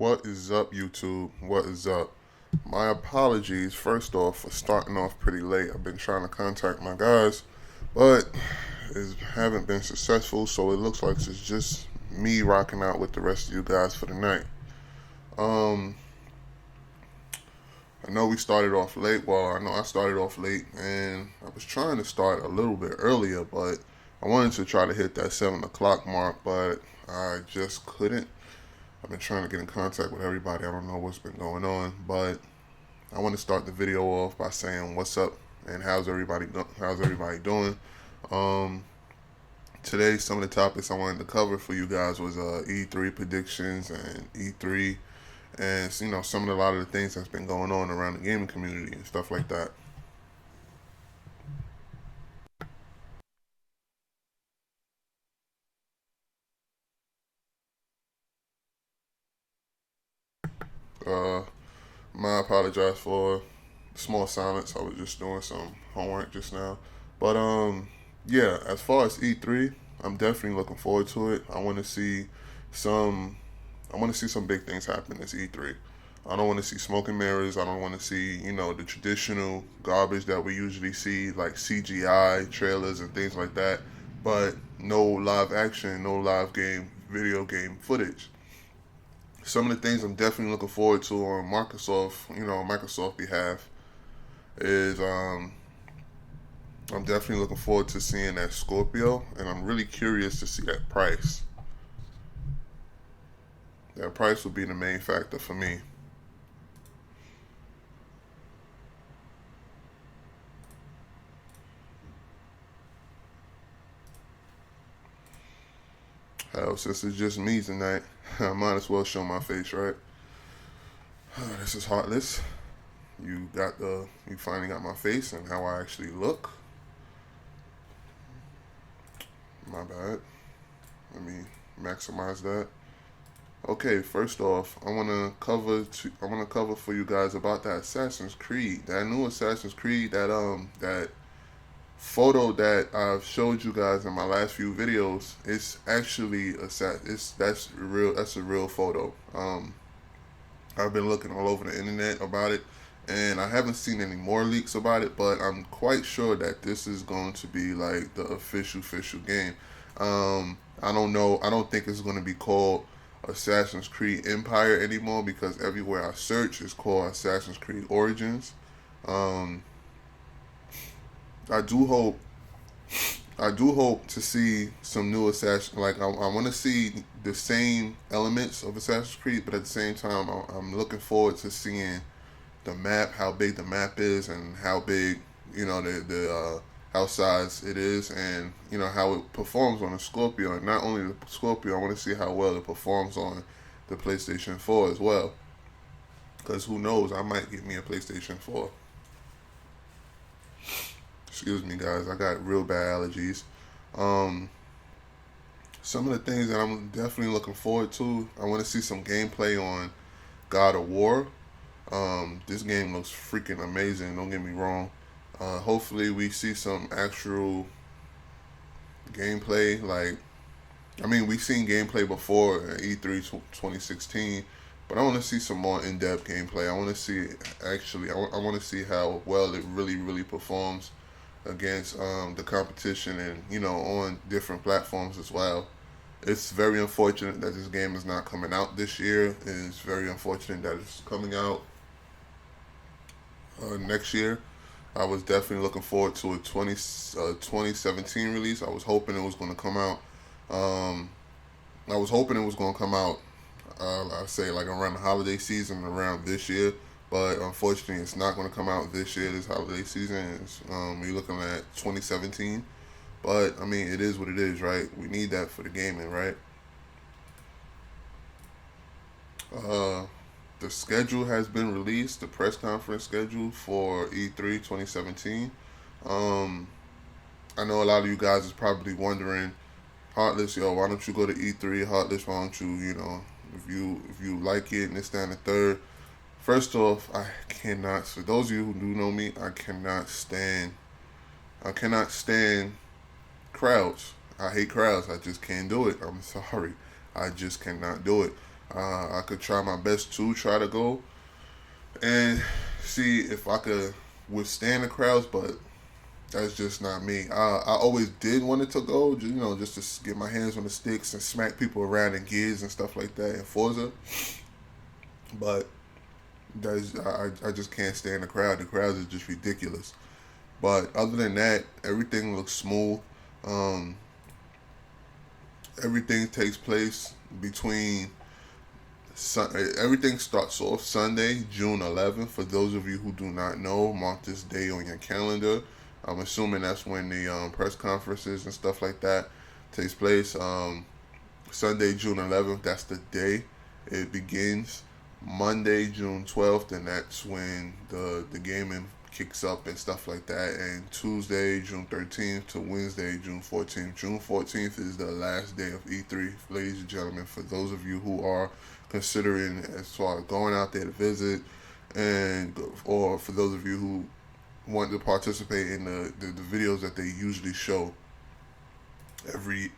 What is up, YouTube? What is up? My apologies, first off, for starting off pretty late. I've been trying to contact my guys, but haven't been successful, so it looks like it's just me rocking out with the rest of you guys for the night. Um, I know we started off late. Well, I know I started off late, and I was trying to start a little bit earlier, but I wanted to try to hit that 7 o'clock mark, but I just couldn't. I've been trying to get in contact with everybody. I don't know what's been going on, but I want to start the video off by saying what's up and how's everybody doing. Um, Today, some of the topics I wanted to cover for you guys was E3 predictions and E3, and some of a lot of the things that's been going on around the gaming community and stuff like that. Uh, I apologize for the small silence. I was just doing some homework just now, but yeah. As far as E3, I'm definitely looking forward to it. Some I want to see some big things happen this E3. I don't want to see smoke and mirrors. I don't want to see, the traditional garbage that we usually see, like CGI trailers and things like that. But no live action, no live video game footage. Some of the things I'm definitely looking forward to on Microsoft behalf is I'm definitely looking forward to seeing that Scorpio, and I'm really curious to see that price. That price will be the main factor for me. Hell, since it's just me tonight, I might as well show my face, right? This is Heartless. You finally got my face and how I actually look. My bad. Let me maximize that. Okay, first off, I want to cover for you guys about that Assassin's Creed, that new Assassin's Creed, that photo that I've showed you guys in my last few videos. It's actually that's a real photo. I've been looking all over the internet about it, and I haven't seen any more leaks about it, but I'm quite sure that this is going to be like the official game. I don't know. I don't think it's going to be called Assassin's Creed Empire anymore, because everywhere I search it's called Assassin's Creed Origins. Um, I do hope I do hope to see some new Assassin. Like I want to see the same elements of Assassin's Creed, but at the same time, I'm looking forward to seeing the map, how big the map is, and how big the how size it is, and how it performs on the Scorpio. And not only the Scorpio, I want to see how well it performs on the PlayStation 4 as well. Because who knows, I might get me a PlayStation 4. Excuse me, guys. I got real bad allergies. Um, some of the things that I'm definitely looking forward to, I want to see some gameplay on God of War. This game looks freaking amazing. Don't get me wrong. Hopefully, we see some actual gameplay. We've seen gameplay before at E3 2016, but I want to see some more in-depth gameplay. I want to see I want to see how well it really performs against the competition, and on different platforms as well. It's very unfortunate that this game is not coming out this year. It's very unfortunate that it's coming out next year. I was definitely looking forward to a 2017 release. I was hoping it was going to come out. Um, I was hoping it was going to come out, I say, like around the holiday season, around this year. But unfortunately, it's not going to come out this year, this holiday season. We're looking at 2017. But, I mean, it is what it is, right? We need that for the gaming, right? Uh, the schedule has been released, the press conference schedule for E3 2017. Um, I know a lot of you guys is probably wondering, Heartless, yo, why don't you go to E3? Heartless, why don't you, if you like it and this, that, and the third. First off, I cannot. For those of you who do know me, I cannot stand crowds. I hate crowds. I just can't do it. I'm sorry. I just cannot do it. I could try my best to try to go and see if I could withstand the crowds, but that's just not me. I always did want it to go, just to get my hands on the sticks and smack people around in gears and stuff like that in Forza. But I just can't stand the crowd. The crowds is just ridiculous. But other than that, everything looks smooth. Um, Everything takes place between everything starts off Sunday, June 11th. For those of you who do not know, mark this day on your calendar. I'm assuming that's when the press conferences and stuff like that takes place. Sunday, June 11th, that's the day it begins. Monday, June 12th, and that's when the gaming kicks up and stuff like that. And Tuesday, June 13th to Wednesday, June 14th. June 14th is the last day of E3, ladies and gentlemen, for those of you who are considering as far as going out there to visit, and or for those of you who want to participate in the videos that they usually show every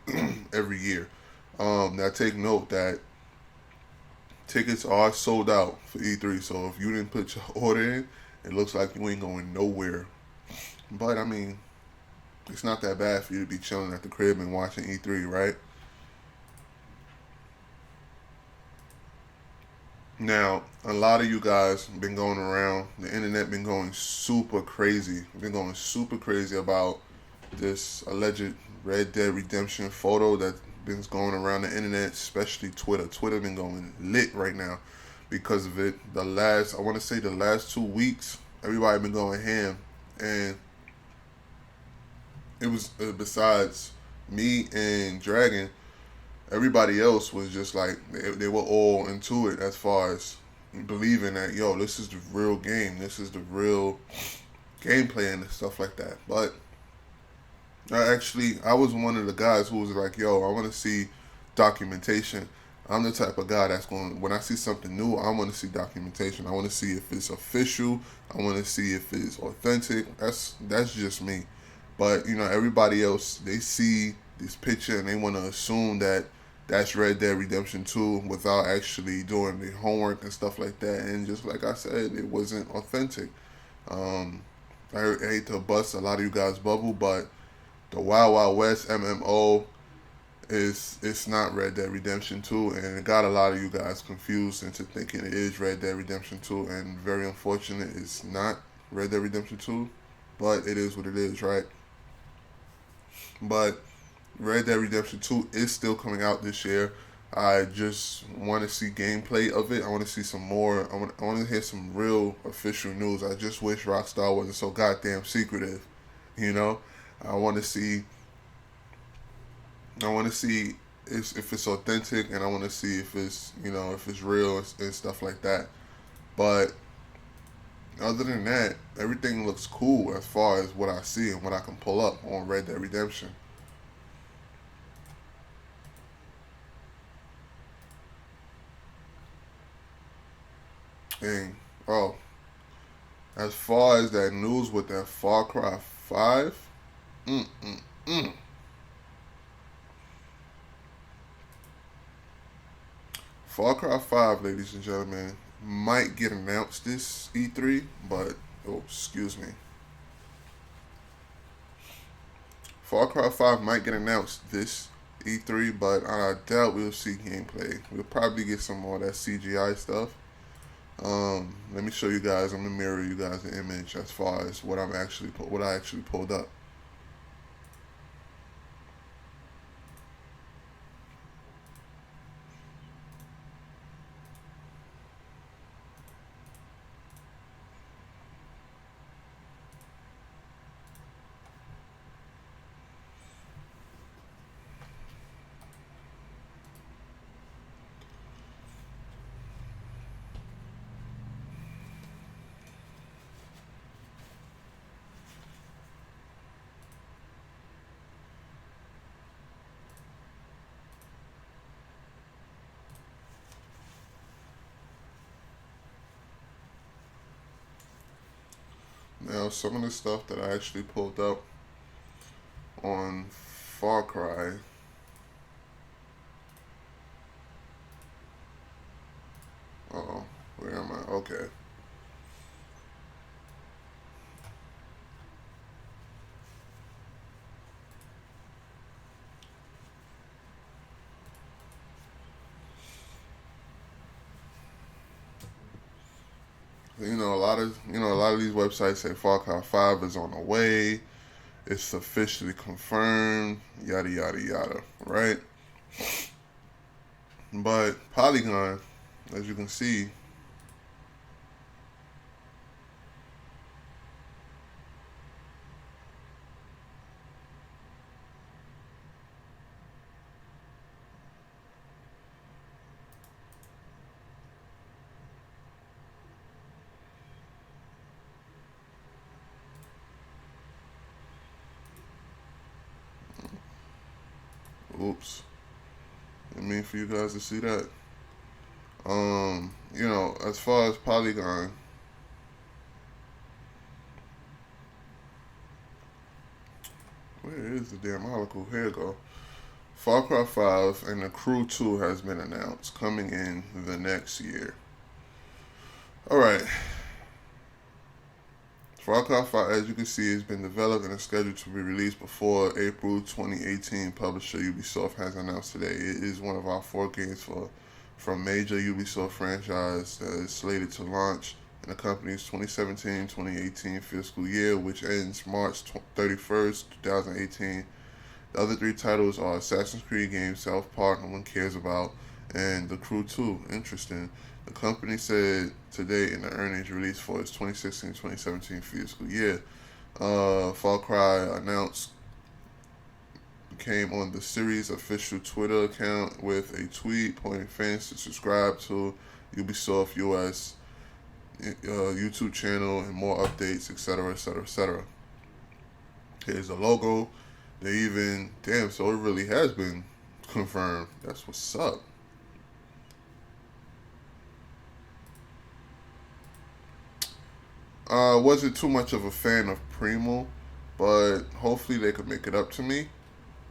every year. Now take note that tickets are sold out for E3, so if you didn't put your order in, it looks like you ain't going nowhere. But I mean, it's not that bad for you to be chilling at the crib and watching E3, right? Now, a lot of you guys been going around, the internet been going super crazy. Been going super crazy about this alleged Red Dead Redemption photo that been going around the internet, especially Twitter. Twitter been going lit right now because of it. I want to say the last 2 weeks, everybody been going ham, and it was besides me and Dragon, everybody else was just like they were all into it as far as believing that this is the real game, this is the real gameplay and stuff like that. But I was one of the guys who was like, I want to see documentation. I'm the type of guy that's going, when I see something new, I want to see documentation. I want to see if it's official. I want to see if it's authentic. That's just me. But everybody else, they see this picture and they want to assume that that's Red Dead Redemption 2 without actually doing the homework and stuff like that. And just like I said, it wasn't authentic. I hate to bust a lot of you guys' bubble, but the Wild Wild West MMO it's not Red Dead Redemption 2, and it got a lot of you guys confused into thinking it is Red Dead Redemption 2, and very unfortunate, it's not Red Dead Redemption 2, but it is what it is, right? But Red Dead Redemption 2 is still coming out this year. I just want to see gameplay of it. I want to see some more. I want to hear some real official news. I just wish Rockstar wasn't so goddamn secretive. You know, I want to see. I want to see if it's authentic, and I want to see if it's if it's real and stuff like that. But other than that, everything looks cool as far as what I see and what I can pull up on Red Dead Redemption. And as far as that news with that Far Cry 5, mm mm mm. Far Cry 5, ladies and gentlemen, might get announced this E3, but excuse me. Far Cry 5 might get announced this E3, but I doubt we'll see gameplay. We'll probably get some more of that CGI stuff. Let me show you guys. I'm gonna mirror you guys the image as far as what I actually pulled up. Now, some of the stuff that I actually pulled up on Far Cry, Okay. A lot of these websites say Far Cry 5 is on the way. It's officially confirmed. Yada yada yada. Right. But Polygon, as you can see, oops. I mean for you guys to see that. As far as Polygon, where is the damn article? Here you go. Far Cry 5 and The Crew 2 has been announced, coming in the next year. Alright. Far Cry 5, as you can see, has been developed and is scheduled to be released before April 2018. Publisher Ubisoft has announced today. It is one of our 4 games from major Ubisoft franchise that is slated to launch in the company's 2017-2018 fiscal year, which ends March 31st, 2018. The other 3 titles are Assassin's Creed games, South Park, no one cares about, and The Crew 2. Interesting. The company said today in the earnings release for its 2016-2017 fiscal year, Far Cry announced came on the series' official Twitter account with a tweet pointing fans to subscribe to Ubisoft US YouTube channel and more updates, etc., etc., etc. Here's the logo. So it really has been confirmed. That's what's up. Wasn't too much of a fan of Primo, but hopefully they could make it up to me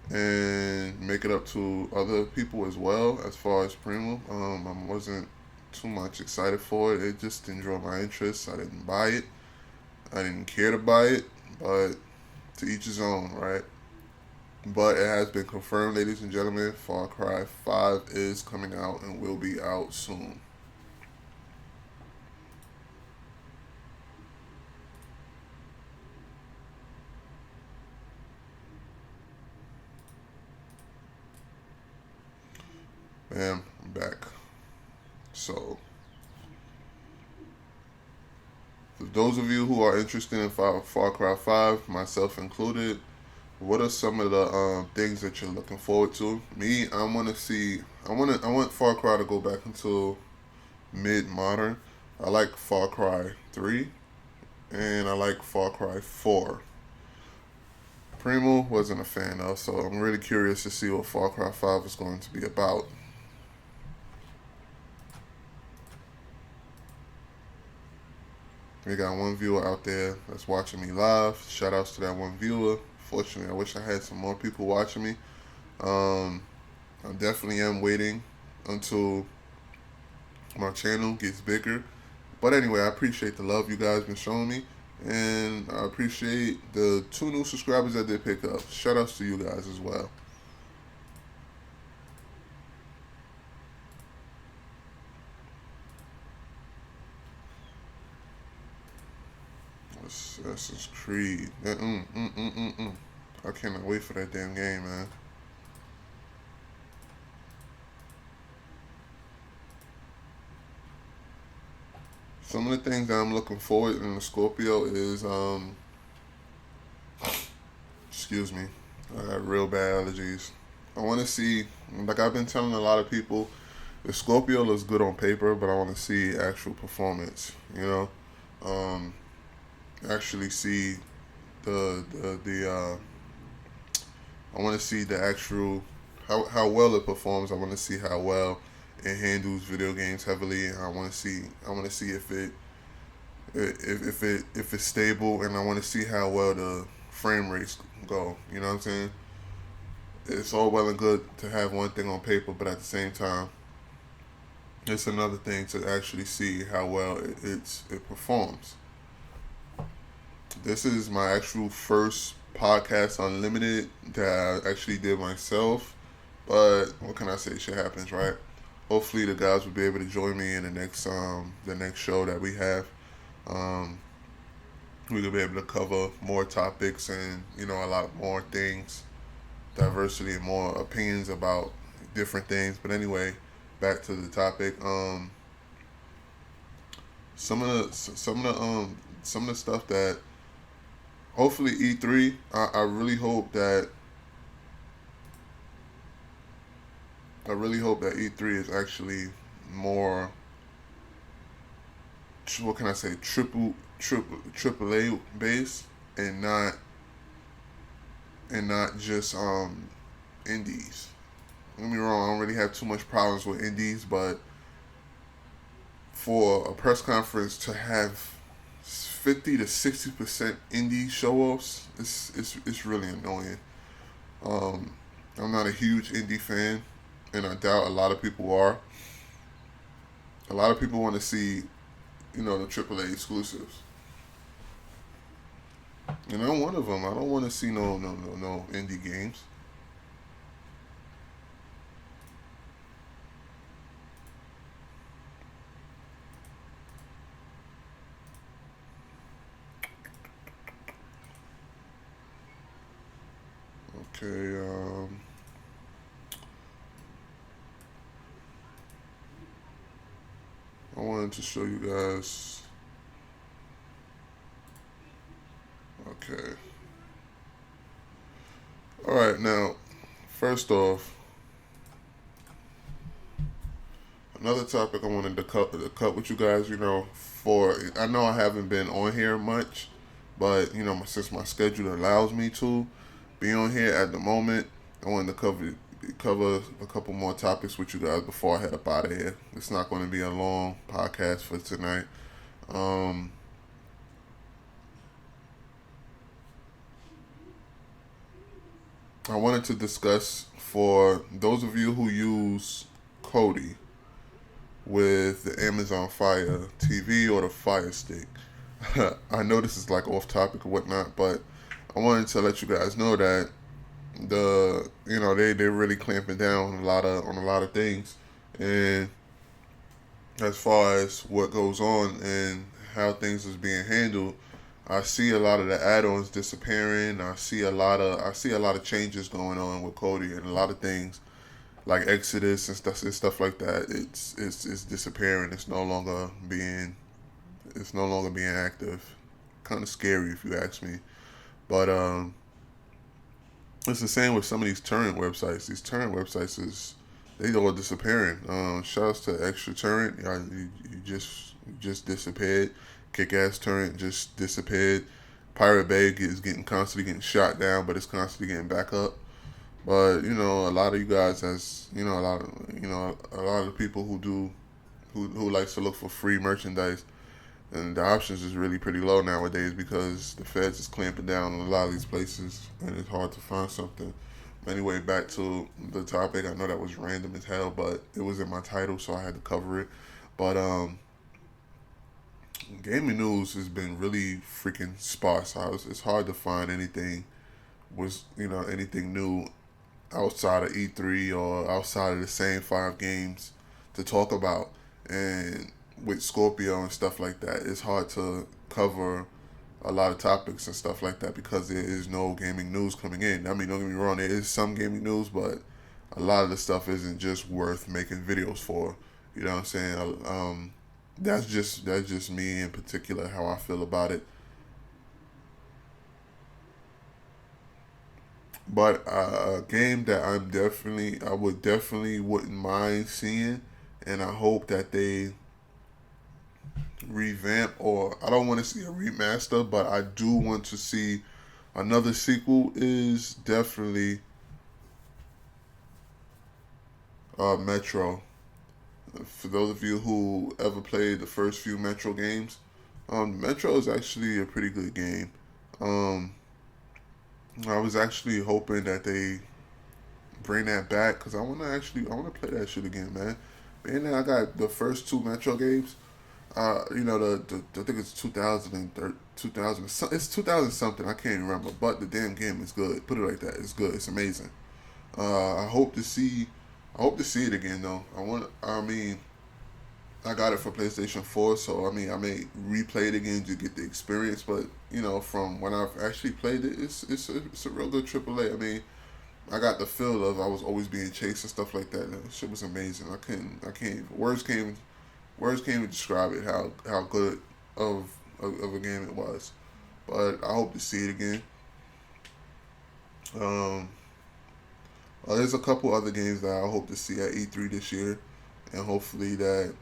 and make it up to other people as well. As far as Primo, I wasn't too much excited for it. It just didn't draw my interest. I didn't buy it. I didn't care to buy it, but to each his own, right? But it has been confirmed, ladies and gentlemen. Far Cry 5 is coming out and will be out soon. Bam, I'm back. So, for those of you who are interested in Far Cry 5, myself included, what are some of the things that you're looking forward to? Me, I want Far Cry to go back into mid modern. I like Far Cry 3 and I like Far Cry 4. Primo wasn't a fan of, so I'm really curious to see what Far Cry 5 is going to be about. We got one viewer out there that's watching me live. Shout outs to that one viewer. Fortunately, I wish I had some more people watching me. I definitely am waiting until my channel gets bigger. But anyway, I appreciate the love you guys been showing me. And I appreciate the 2 new subscribers that did pick up. Shout outs to you guys as well. Assassin's Creed. I cannot wait for that damn game, man. Some of the things that I'm looking forward in the Scorpio is, excuse me, I got real bad allergies. I want to see, like I've been telling a lot of people, the Scorpio looks good on paper, but I want to see actual performance, actually see the I want to see the actual how well it performs. I want to see how well it handles video games heavily, and I want to see if it's stable, and I want to see how well the frame rates go. You know what I'm saying? It's all well and good to have one thing on paper, but at the same time, it's another thing to actually see how well it performs. This is my actual first podcast unlimited that I actually did myself. But what can I say? Shit happens, right? Hopefully the guys will be able to join me in the next show that we have. Um, we will be able to cover more topics and a lot more things, diversity and more opinions about different things. But anyway, back to the topic. Some of the stuff that hopefully E3. I really hope that E3 is actually more. What can I say? Triple A base and not just indies. Don't get me wrong. I don't really have too much problems with indies, but for a press conference to have 50 to 60% indie show offs, it's really annoying. Um, I'm not a huge indie fan, and I doubt a lot of people are. A lot of people want to see, the AAA exclusives, and I'm one of them. I don't want to see no indie games. Okay, I wanted to show you guys. Okay. All right, now, first off, another topic I wanted to cut with you guys. For I know I haven't been on here much, but since my schedule allows me to be on here at the moment, I wanted to cover a couple more topics with you guys before I head up out of here. It's not going to be a long podcast for tonight. Um, I wanted to discuss for those of you who use Kodi with the Amazon Fire TV or the Fire Stick. I know this is like off topic or whatnot, but I wanted to let you guys know that they're really clamping down on a lot of things, and as far as what goes on and how things is being handled, I see a lot of the add-ons disappearing. I see a lot of changes going on with Kodi, and a lot of things like Exodus and stuff like that. It's disappearing. It's no longer being active. Kind of scary if you ask me. But it's the same with some of these torrent websites. These torrent websites they all disappearing. Shouts to Extra Torrent. You just disappeared. Kick Ass Torrent just disappeared. Pirate Bay is constantly getting shot down, but it's constantly getting back up. But a lot of you guys, as a lot of people who likes to look for free merchandise, and the options is really pretty low nowadays because the feds is clamping down on a lot of these places, and it's hard to find something. Anyway, back to the topic. I know that was random as hell, but it was in my title, so I had to cover it. But gaming news has been really freaking sparse. It's hard to find anything new outside of E3 or outside of the same 5 games to talk about. And with Scorpio and stuff like that, it's hard to cover a lot of topics and stuff like that because there is no gaming news coming in. I mean, don't get me wrong, there is some gaming news, but a lot of the stuff isn't just worth making videos for. You know what I'm saying? That's just me in particular how I feel about it. But a game that I would definitely wouldn't mind seeing, and I hope that they revamp, or I don't want to see a remaster, but I do want to see another sequel, is definitely Metro. For those of you who ever played the first few Metro games, Metro is actually a pretty good game. Um, I was actually hoping that they bring that back because I want to play that shit again, man. And then I got the first two Metro games. I think it's 2013, 2000. It's 2000 something. I can't remember. But the damn game is good. Put it like that. It's good. It's amazing. I hope to see. I hope to see it again though. I mean, I got it for PlayStation 4, so I mean, I may replay it again to get the experience. But from when I've actually played it, it's a real good AAA. I mean, I got the feel of I was always being chased and stuff like that. And shit was amazing. I can't. Words can't even describe it. How good of a game it was. But I hope to see it again. Um, there's a couple other games that I hope to see at E3 this year, and hopefully that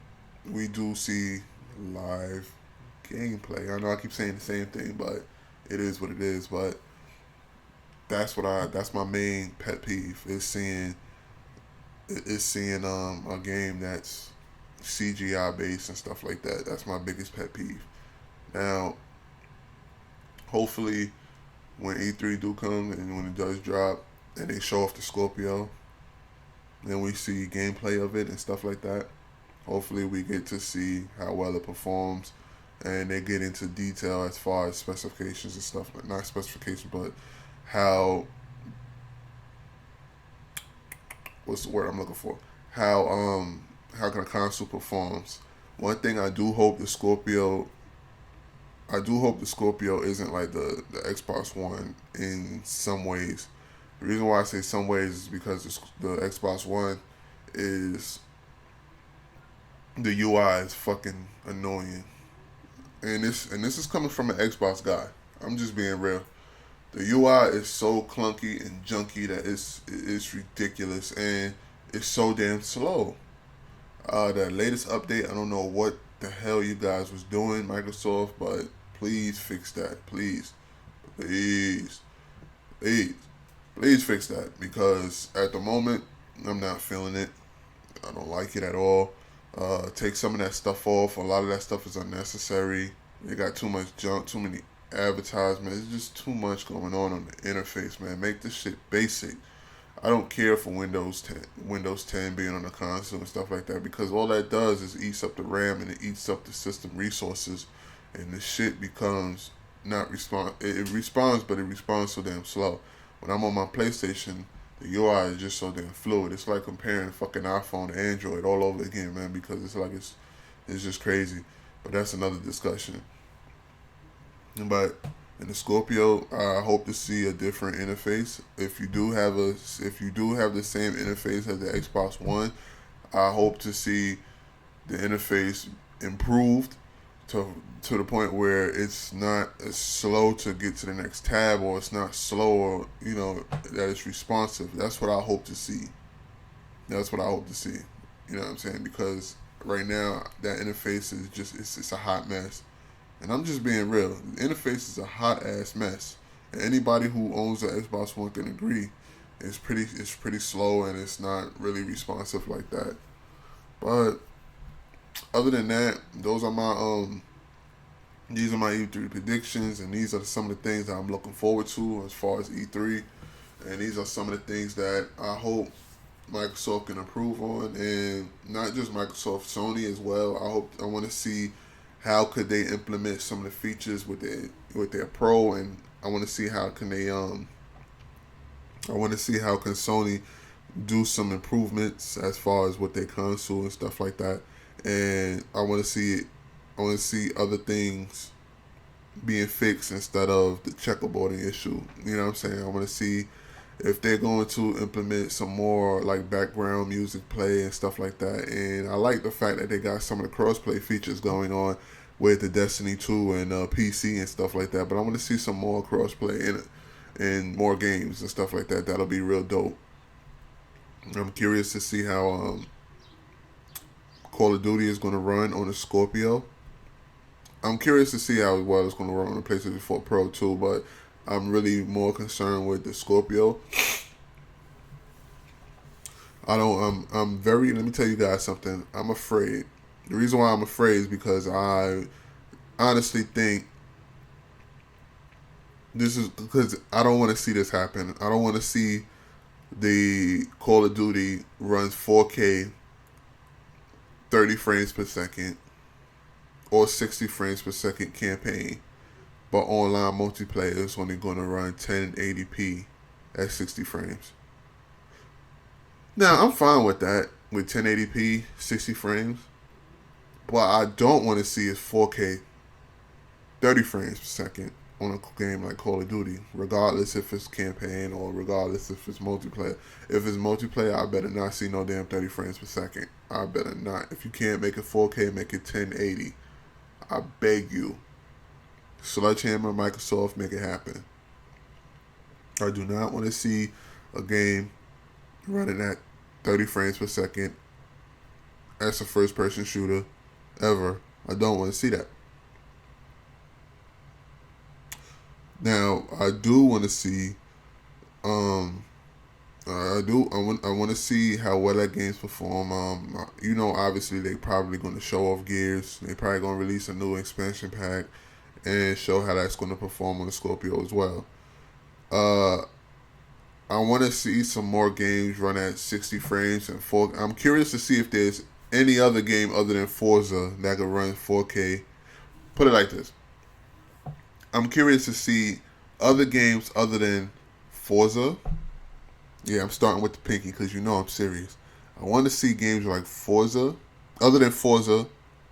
we do see live gameplay. I know I keep saying the same thing, but it is what it is. But that's my main pet peeve is seeing a game that's CGI based and stuff like that. That's my biggest pet peeve. Now, hopefully, when E3 do come and when it does drop and they show off the Scorpio, then we see gameplay of it and stuff like that. Hopefully, we get to see how well it performs, and they get into detail as far as specifications and stuff. Not specifications, but how what's the word I'm looking for? How can a console performs. One thing I do hope the Scorpio isn't like the Xbox One in some ways. The reason why I say some ways is because the Xbox One is the UI is fucking annoying, and this is coming from an Xbox guy. I'm just being real. The UI is so clunky and junky that it's ridiculous, and it's so damn slow. The latest update, I don't know what the hell you guys was doing, Microsoft, but please fix that. Please, please, please fix that, because at the moment I'm not feeling it. I don't like it at all. Take some of that stuff off. A lot of that stuff is unnecessary. They got too much junk, too many advertisements. It's just too much going on the interface, man. Make this shit basic. I don't care for Windows 10 being on the console and stuff like that, because all that does is eats up the RAM and it eats up the system resources, and the shit becomes not respond. It responds, but it responds so damn slow. When I'm on my PlayStation, the UI is just so damn fluid. It's like comparing fucking iPhone to Android all over again, man, because it's just crazy. But that's another discussion. But in the Scorpio, I hope to see a different interface. If you do have the same interface as the Xbox One, I hope to see the interface improved to the point where it's not as slow to get to the next tab, or it's not slow, or that it's responsive. That's what I hope to see. That's what I hope to see. You know what I'm saying? Because right now that interface is just it's a hot mess. And I'm just being real. The interface is a hot ass mess. And anybody who owns the Xbox One can agree. It's pretty slow, and it's not really responsive like that. But other than that, these are my E3 predictions, and these are some of the things that I'm looking forward to as far as E3. And these are some of the things that I hope Microsoft can improve on, and not just Microsoft, Sony as well. I want to see how could they implement some of the features with their Pro, and I want to see how can Sony do some improvements as far as with their console and stuff like that. And I want to see other things being fixed instead of the checkerboarding issue. You know what I'm saying? I want to see if they're going to implement some more like background music play and stuff like that. And I like the fact that they got some of the crossplay features going on with the Destiny 2 and PC and stuff like that. But I want to see some more crossplay in more games and stuff like that. That'll be real dope. I'm curious to see how Call of Duty is going to run on the Scorpio. I'm curious to see how well it's going to run on the PlayStation 4 Pro too, but I'm really more concerned with the Scorpio. Let me tell you guys something. I'm afraid. The reason why I'm afraid is because I honestly think this is because I don't want to see this happen. I don't want to see the Call of Duty runs 4K 30 frames per second or 60 frames per second campaign, but online multiplayer is only going to run 1080p at 60 frames. Now, I'm fine with that, with 1080p, 60 frames. What I don't want to see is 4K, 30 frames per second on a game like Call of Duty, regardless if it's campaign or regardless if it's multiplayer. If it's multiplayer, I better not see no damn 30 frames per second. I better not. If you can't make it 4K, make it 1080. I beg you. Sledgehammer, Microsoft, make it happen. I do not want to see a game running at 30 frames per second as a first-person shooter ever. I don't want to see that. Now, I do want to see, I want to see how well that game's perform. Obviously they probably going to show off gears. They probably going to release a new expansion pack and show how that's going to perform on the Scorpio as well. I want to see some more games run at 60 frames and 4. I'm curious to see if there's any other game other than Forza that could run 4K. Put it like this. I'm curious to see other games other than Forza. Yeah, I'm starting with the pinky because you know I'm serious. I want to see games like Forza, other than Forza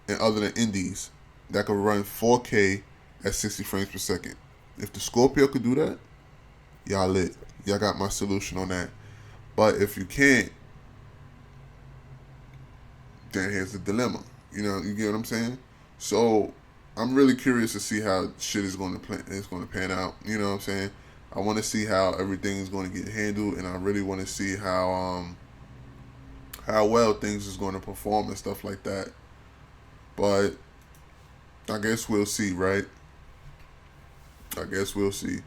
and other than indies, that could run 4K at 60 frames per second. If the Scorpio could do that, y'all lit. Y'all got my solution on that. But if you can't, then here's the dilemma. You get what I'm saying? So I'm really curious to see how shit is going to pan out. You know what I'm saying? I want to see how everything is going to get handled, and I really want to see how well things is going to perform and stuff like that. But I guess we'll see, right? I guess we'll see.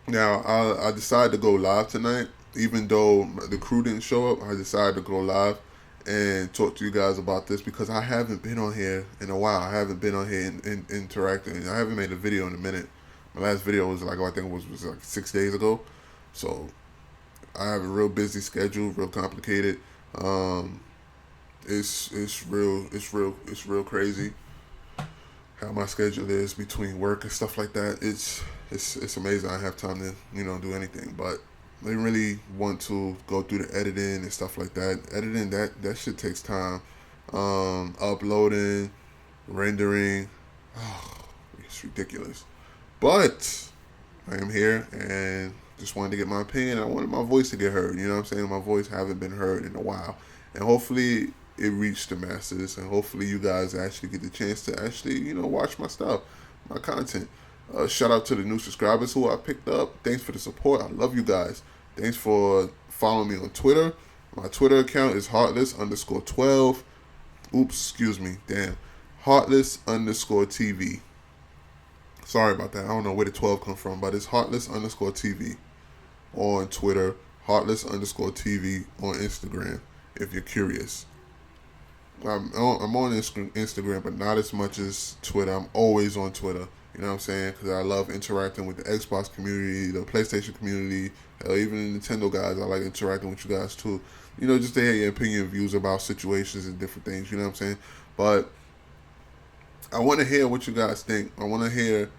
Now, I decided to go live tonight. Even though the crew didn't show up, I decided to go live and talk to you guys about this because I haven't been on here in a while. I haven't been on here and interacting. I haven't made a video in a minute. My last video was like 6 days ago. So I have a real busy schedule, real complicated. It's real crazy how my schedule is between work and stuff like that. It's amazing. I have time to do anything, but I really want to go through the editing and stuff like that. Editing that shit takes time. Uploading, rendering, it's ridiculous. But I am here and just wanted to get my opinion. I wanted my voice to get heard. You know what I'm saying? My voice haven't been heard in a while, and hopefully it reached the masses, and hopefully you guys actually get the chance to actually watch my stuff, my content. Shout out to the new subscribers who I picked up. Thanks for the support. I love you guys. Thanks for following me on Twitter. My Twitter account is Heartless_12. Oops, excuse me. Damn. Heartless_TV. Sorry about that. I don't know where the 12 come from, but it's Heartless_TV on Twitter. Heartless_TV on Instagram, if you're curious. I'm on Instagram, but not as much as Twitter. I'm always on Twitter. You know what I'm saying? Because I love interacting with the Xbox community, the PlayStation community, even the Nintendo guys. I like interacting with you guys too. Just to hear your opinion and views about situations and different things. You know what I'm saying? But I want to hear what you guys think. I want to hear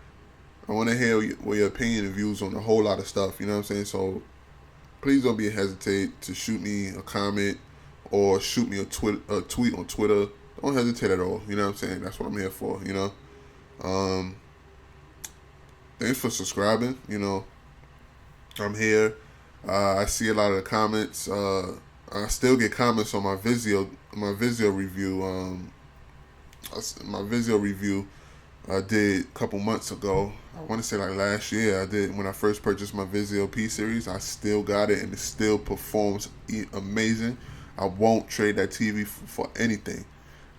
your opinion and views on a whole lot of stuff. You know what I'm saying? So please don't be hesitate to shoot me a comment or shoot me a tweet on Twitter. Don't hesitate at all. You know what I'm saying? That's what I'm here for. Thanks for subscribing. I'm here. I see a lot of the comments. I still get comments on my Vizio review. My Vizio review I did a couple months ago. I want to say like last year. I did when I first purchased my Vizio P series. I still got it, and it still performs amazing. I won't trade that TV for anything.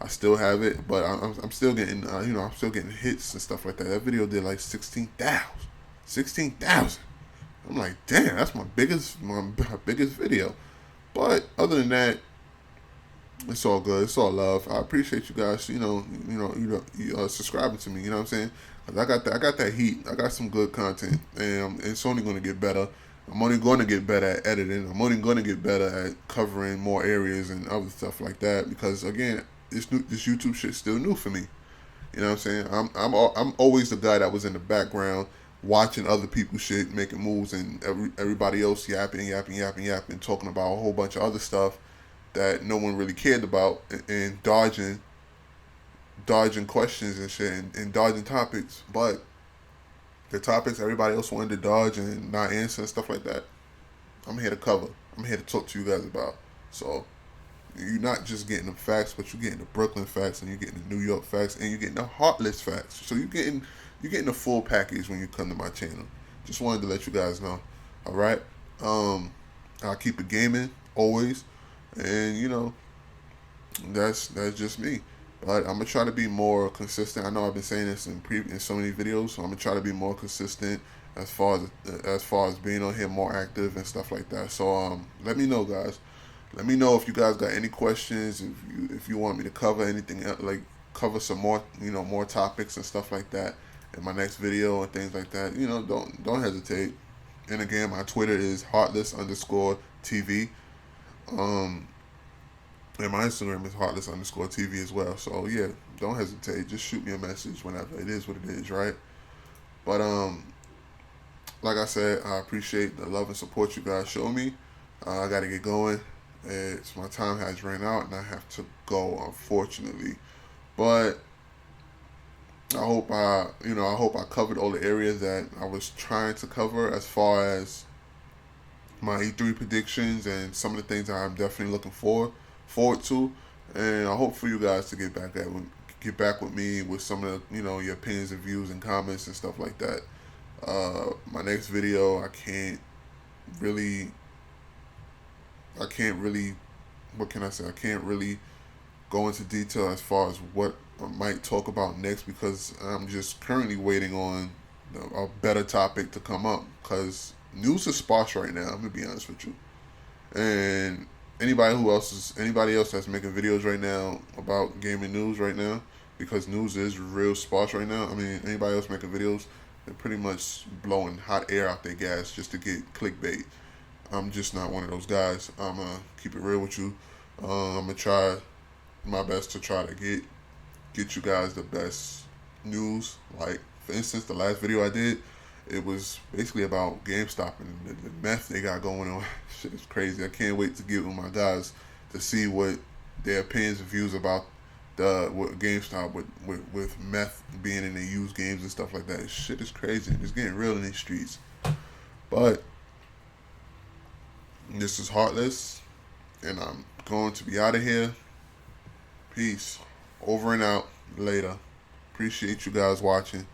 I still have it, but I'm still getting, I'm still getting hits and stuff like that. That video did like 16,000. I'm like, damn, that's my biggest video. But other than that, it's all good. It's all love. I appreciate you guys. Subscribing to me. You know what I'm saying? 'Cause I got that heat. I got some good content, and it's only going to get better. I'm only going to get better at editing. I'm only going to get better at covering more areas and other stuff like that. Because again, this YouTube shit's still new for me. You know what I'm saying? I'm always the guy that was in the background watching other people's shit, making moves, and everybody else yapping, talking about a whole bunch of other stuff that no one really cared about, and dodging questions and shit, and dodging topics. But the topics everybody else wanted to dodge and not answer and stuff like that, I'm here to cover. I'm here to talk to you guys about. So you're not just getting the facts, but you're getting the Brooklyn facts, and you're getting the New York facts, and you're getting the Heartless facts. So you're getting the full package when you come to my channel. Just wanted to let you guys know. All right. I'll keep it gaming always, and that's just me. But I'm gonna try to be more consistent. I know I've been saying this in so many videos, so I'm gonna try to be more consistent as far as being on here more active and stuff like that. So let me know, guys. Let me know if you guys got any questions. If you want me to cover anything, like cover some more more topics and stuff like that in my next video and things like that. Don't hesitate. And again, my Twitter is Heartless_TV. And my Instagram is Heartless_TV as well. So yeah, don't hesitate. Just shoot me a message whenever. It is what it is, right? But like I said, I appreciate the love and support you guys show me. I gotta get going. My time has ran out and I have to go, unfortunately. But I hope I covered all the areas that I was trying to cover as far as my E3 predictions and some of the things that I'm definitely looking forward to. And I hope for you guys to get back with me with some of the, your opinions and views and comments and stuff like that. My next video, I can't really, what can I say? I can't really go into detail as far as what I might talk about next, because I'm just currently waiting on a better topic to come up, because news is sparse right now. I'm gonna be honest with you. And anybody else that's making videos right now about gaming news right now, because news is real sparse right now. I mean, anybody else making videos, they're pretty much blowing hot air out their gas just to get clickbait. I'm just not one of those guys. I'm gonna keep it real with you. I'm gonna try my best to try to get you guys the best news. Like, for instance, the last video I did, it was basically about GameStop and the meth they got going on. Shit is crazy. I can't wait to get with my guys to see what their opinions and views about what GameStop with meth being in the used games and stuff like that. Shit is crazy. It's getting real in these streets. But this is Heartless, and I'm going to be out of here. Peace. Over and out. Later. Appreciate you guys watching.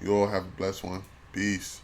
You all have a blessed one. Peace.